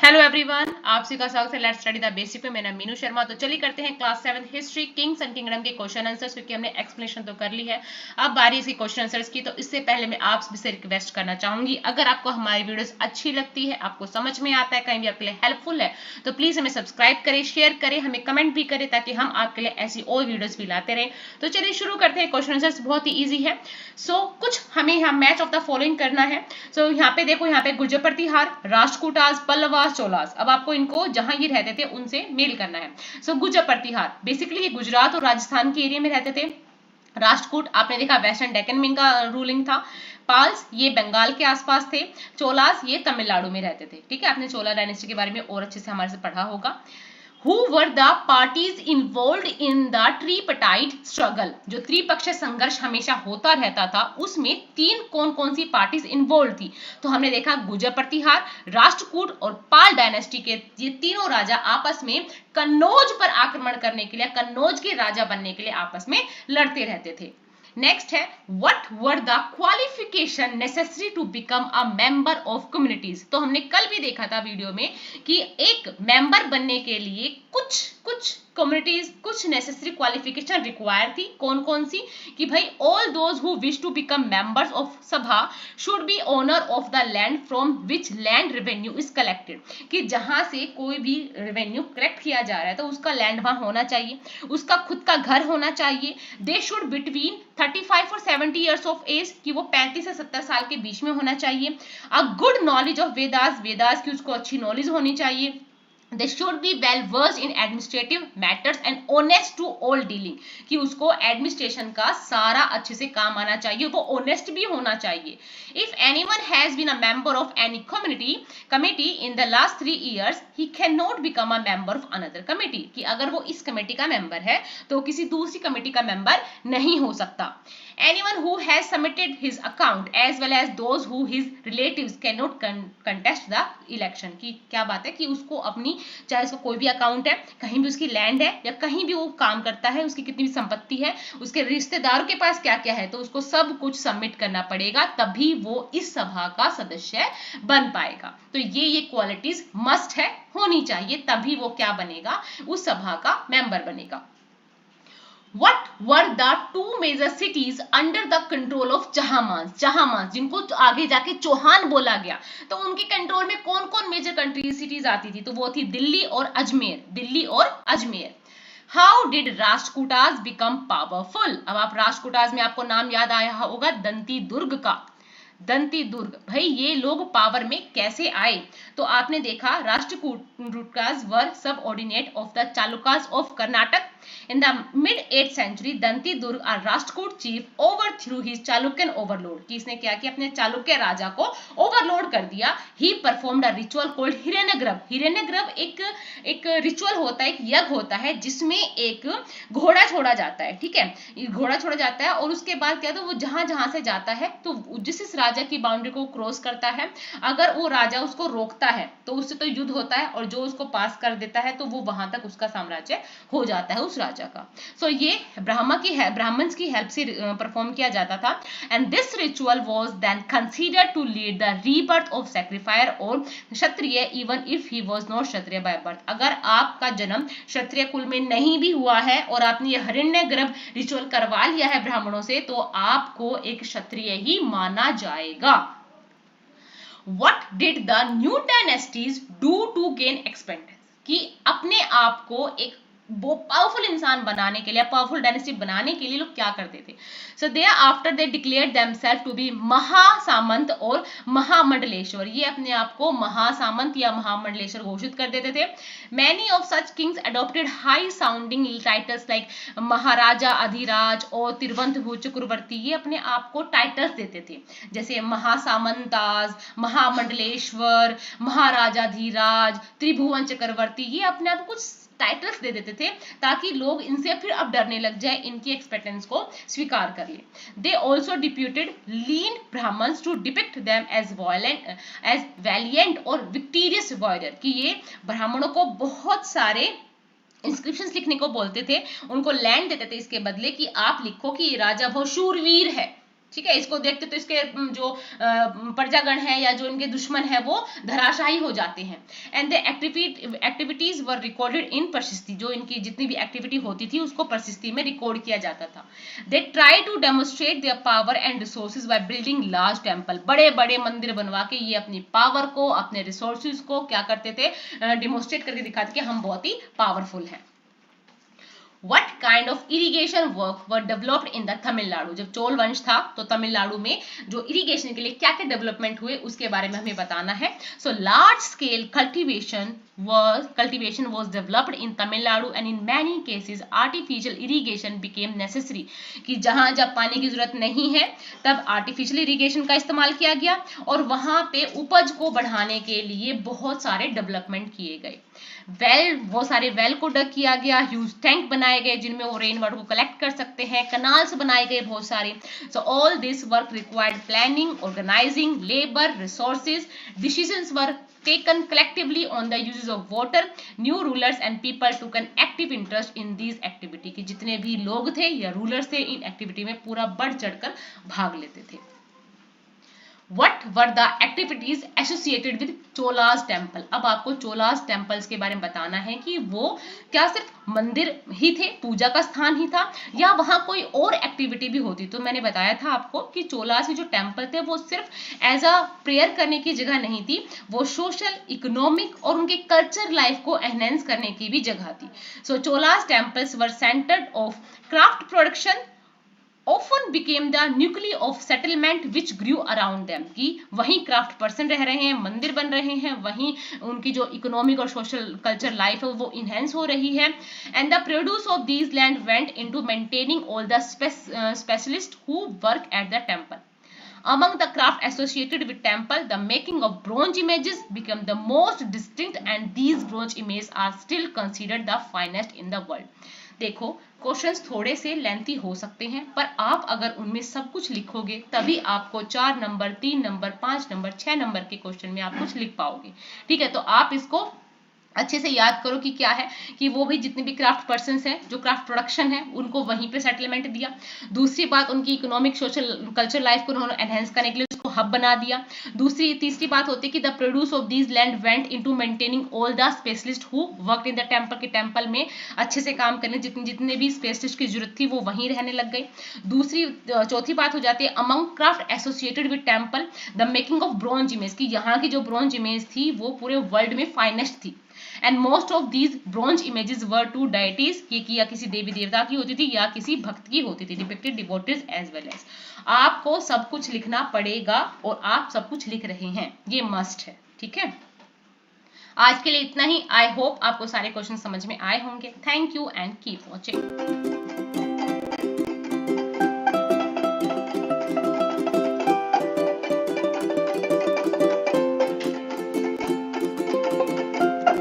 Hello everyone, आप सभी का स्वागत है लेट्स स्टडी द बेसिक में। मेरा नाम मीनू शर्मा। तो चलिए करते हैं class 7 history Kings and kingdom के क्वेश्चन आंसर्स, क्योंकि हमने एक्सप्लेनेशन तो कर ली है। अब बारी इसकी क्वेश्चन आंसर्स की। तो इससे पहले मैं आप सभी से रिक्वेस्ट करना चाहूंगी, अगर आपको हमारी वीडियोस अच्छी लगती है, आपको समझ में आता है, कहीं भी आपके लिए हेल्पफुल है, तो प्लीज हमें सब्सक्राइब करें, शेयर करें, हमें कमेंट भी करें, ताकि हम आपके लिए ऐसी और वीडियोस भी लाते रहें। तो चलिए शुरू करते हैं। क्वेश्चन आंसर्स बहुत ही ईजी है। कुछ हमें यहाँ मैच ऑफ द फॉलोइंग करना है। यहाँ पे देखो, यहाँ पे गुर्जर प्रतिहार, राष्ट्रकूटास, पल्लवास, चोलास। अब आपको इनको जहां ये रहते थे उनसे मेल करना है। गुर्जर प्रतिहार बेसिकली ये गुजरात और राजस्थान के एरिया में रहते थे। राष्ट्रकूट आपने देखा वेस्टर्न डेक्कन में इनका रूलिंग था। पाल्स ये बंगाल के आसपास थे। चोलास ये तमिलनाडु में रहते थे। ठीक है, आपने चोला डायनेस्टी के बारे में और अच्छे से हमारे से पढ़ा होगा। Who were the parties involved in the tripartite struggle? जो त्रिपक्षीय संघर्ष हमेशा होता रहता था, उसमें कौन कौन सी पार्टीज इन्वॉल्व थी। तो हमने देखा गुर्जर प्रतिहार, राष्ट्रकूट और पाल डायनेस्टी के ये तीनों राजा आपस में कन्नौज पर आक्रमण करने के लिए, कन्नौज के राजा बनने के लिए आपस में लड़ते रहते थे। नेक्स्ट है what were the qualification necessary to become a member of communities. तो हमने कल भी देखा था वीडियो में कि एक मेंबर बनने के लिए कुछ कम्युनिटीज, कुछ नेसेसरी क्वालिफिकेशन रिक्वायर थी। कौन कौन सी? कि भाई all those who wish to become members of सभा should be owner of the land from which land revenue is collected. कि जहां से कोई भी रेवेन्यू कलेक्ट किया जा रहा है तो उसका लैंड वहां होना चाहिए, उसका खुद का घर होना चाहिए। दे शुड बिटवीन 35 और 70 ईयर्स ऑफ एज, कि वो 35 से 70 साल के बीच में होना चाहिए। A good knowledge of Vedas, Vedas की उसको अच्छी नॉलेज होनी चाहिए। They should be well versed in administrative matters and honest to all dealing, कि उसको एडमिनिस्ट्रेशन का सारा अच्छे से काम आना चाहिए, वो ऑनेस्ट भी होना चाहिए। If anyone has been a member of any committee in the last 3 years, he cannot become a member of another committee, कि अगर वो इस कमेटी का मेंबर है तो किसी दूसरी कमेटी का मेंबर नहीं हो सकता। Anyone who has submitted his account as well as those who his relatives cannot contest the election, की क्या बात है कि उसको अपनी, चाहे उसका कोई भी अकाउंट है, कहीं भी उसकी लैंड है या कहीं भी वो काम करता है, उसकी कितनी भी संपत्ति है, उसके रिश्तेदारों के पास क्या क्या है, तो उसको सब कुछ सबमिट करना पड़ेगा, तभी वो इस सभा का सदस्य बन पाएगा। तो ये क्वालिटीज मस्ट है, होनी चाहिए, तभी वो क्या बनेगा, उस सभा का मेंबर बनेगा। What were the two major cities under the control of जहामांस? जहामांस जिनको आगे जाके चौहान बोला गया, तो उनके कंट्रोल में कौन कौन मेजर कंट्री सिटीज आती थी? तो वो थी दिल्ली और अजमेर, दिल्ली और Ajmer. How did Rashtrakutas become powerful? अब आप राष्ट्रकूटास में आपको नाम याद आया होगा दंती दुर्ग का। दंती दुर्ग, भाई ये लोग पावर में कैसे आए? तो आपने देखा राष्ट्रकूटास वर सब ordinate of the Chalukyas of Karnataka. In the mid 8th century, Danti Durg a Rashtrakuta chief overthrew his Chalukyan overlord, कि इसने क्या किया, अपने चालुक्य राजा को ओवरलोड कर दिया। He performed a ritual called हिरण्यग्रभ। हिरण्यग्रभ एक रिचुअल होता है, एक यज्ञ होता है, जिसमें एक घोड़ा छोड़ा जाता है। ठीक है, घोड़ा छोड़ा जाता है और उसके बाद क्या, तो वो जहां जहां से जाता है तो जिस राजा की बाउंड्री को क्रॉस करता है, अगर वो राजा उसको रोकता है तो उससे तो युद्ध होता है, और जो उसको पास कर देता है तो वो वहां तक उसका साम्राज्य हो जाता है उस राजा का। ये ब्राह्मण्स की हेल्प से परफॉर्म किया जाता था। And this ritual was then considered to lead the rebirth of sacrificer और Kshatriya, even if he was not Kshatriya by birth. अगर आपका जन्म क्षत्रिय कुल में नहीं भी हुआ है और आपने ये हिरण्यग्रभ रिचुअल करवा लिया है ब्राह्मणों से, तो आपको एक क्षत्रिय ही माना जाएगा। What did the new dynasties do to gain expandence? कि अपने आप को एक वो पावरफुल इंसान बनाने के लिए, पावरफुल डायनेस्टी बनाने के लिए लोग क्या करते थे? So they after they declared themselves to be Mahasamanta और महामंडलेश्वर, ये अपने आप को महासामंत या महामंडलेश्वर घोषित कर देते थे। Many of such kings adopted high sounding titles like Maharaja Adhiraj और तिरुवंतभू चक्रवर्ती, ये अपने आप को टाइटल्स देते थे, जैसे महासामंताज, महामंडलेश्वर, महाराजाधिराज, त्रिभुवन चक्रवर्ती, ये अपने आप कुछ टाइटल्स दे देते थे ताकि लोग इनसे फिर अब डरने लग जाए, इनकी एक्सपेक्टेंस को स्वीकार कर ले। They also deputed lean Brahmins to depict them as valiant और विक्टोरियस वॉरियर, कि ये ब्राह्मणों को बहुत सारे इंस्क्रिप्शंस लिखने को बोलते थे, उनको लैंड देते थे इसके बदले, कि आप लिखो कि ये राजा बहुत शूरवीर है। ठीक है, इसको देखते तो इसके जो प्रजागण है या जो इनके दुश्मन है वो धराशायी हो जाते हैं। And the activities were recorded in प्रशस्ति, जो इनकी जितनी भी एक्टिविटी होती थी उसको प्रशस्ति में रिकॉर्ड किया जाता था। They try to demonstrate their power and resources by building large temple, बड़े बड़े मंदिर बनवा के ये अपनी पावर को, अपने रिसोर्सेज को क्या करते थे, डिमोन्स्ट्रेट करके दिखाते कि हम बहुत ही पावरफुल हैं। What kind of irrigation work were developed in the Tamil Nadu, जब चोल वंश था तो तमिलनाडु में जो इरिगेशन के लिए क्या क्या डेवलपमेंट हुए उसके बारे में हमें बताना है। So large scale cultivation was developed in Tamil Nadu and in many cases artificial irrigation became necessary, कि जहां जब पानी की जरूरत नहीं है तब आर्टिफिशियल इरिगेशन का इस्तेमाल किया गया और वहां पे उपज को बढ़ाने के लिए बहुत सारे डेवलपमेंट किए गए। वो सारे वेल को डग किया गया, ह्यूज टैंक बनाए गए जिनमें वो रेन वाटर को कलेक्ट कर सकते हैं, कनाल्स बनाए गए बहुत सारे। So all this work required planning, organising, labour, resources, decisions were taken collectively on the uses of water. New rulers and people took an active interest in these activity, कि जितने भी लोग थे या रूलर्स थे इन एक्टिविटी में पूरा बढ़ चढ़कर भाग लेते थे। What were the activities associated with Cholas temple? अब आपको चोलास टेम्पल्स के बारे में बताना है कि वो क्या सिर्फ मंदिर ही थे, पूजा का स्थान ही था, या वहां कोई और एक्टिविटी भी होती। तो मैंने बताया था आपको कि चोलास के जो टेम्पल थे वो सिर्फ एज अ प्रेयर करने की जगह नहीं थी, वो सोशल, इकोनॉमिक और उनके कल्चर लाइफ को एनहेंस करने की भी जगह थी। So Cholas temples were centred of craft production often became the nucleus of settlement which grew around them, कि वहीं क्राफ्ट पर्सन रह रहे हैं, मंदिर बन रहे हैं, वहीं उनकी जो इकोनॉमिक और सोशल कल्चर लाइफ है वो इनहेंस हो रही है। And the produce of these land went into maintaining all the specialist who work at the temple. Among the craft associated with temple, the making of bronze images became the most distinct, and these bronze images are still considered the finest in the world. देखो, questions थोड़े से lengthy हो सकते हैं, पर आप अगर उनमें सब कुछ लिखोगे तभी आपको 4 नंबर, 3 नंबर, 5 नंबर, 6 नंबर के क्वेश्चन में आप कुछ लिख पाओगे। ठीक है, तो आप इसको अच्छे से याद करो कि क्या है कि वो भी जितने भी क्राफ्ट पर्सन्स हैं जो क्राफ्ट प्रोडक्शन है उनको वहीं पे सेटलमेंट दिया। दूसरी बात, उनकी इकोनॉमिक सोशल कल्चर लाइफ को उन्होंने एनहेंस करने के लिए उसको हब बना दिया। तीसरी बात होती है कि the produce of these land went into maintaining all the specialist who worked in the temple, के टेम्पल में अच्छे से काम करने जितने भी स्पेशलिस्ट की जरूरत थी वो वहीं रहने लग गई। चौथी बात हो जाती है among craft associated with temple the making of bronze image, की यहाँ की जो ब्रॉन्ज इमेज थी वो पूरे वर्ल्ड में फाइनेस्ट थी। And most of these bronze images were to deities, की या किसी देवी देवता की होती थी या किसी भक्त की होती थी, depicted devotees as well as. आपको सब कुछ लिखना पड़ेगा और आप सब कुछ लिख रहे हैं, ये मस्ट है। ठीक है, आज के लिए इतना ही। आई होप आपको सारे क्वेश्चन समझ में आए होंगे। Thank you and keep watching.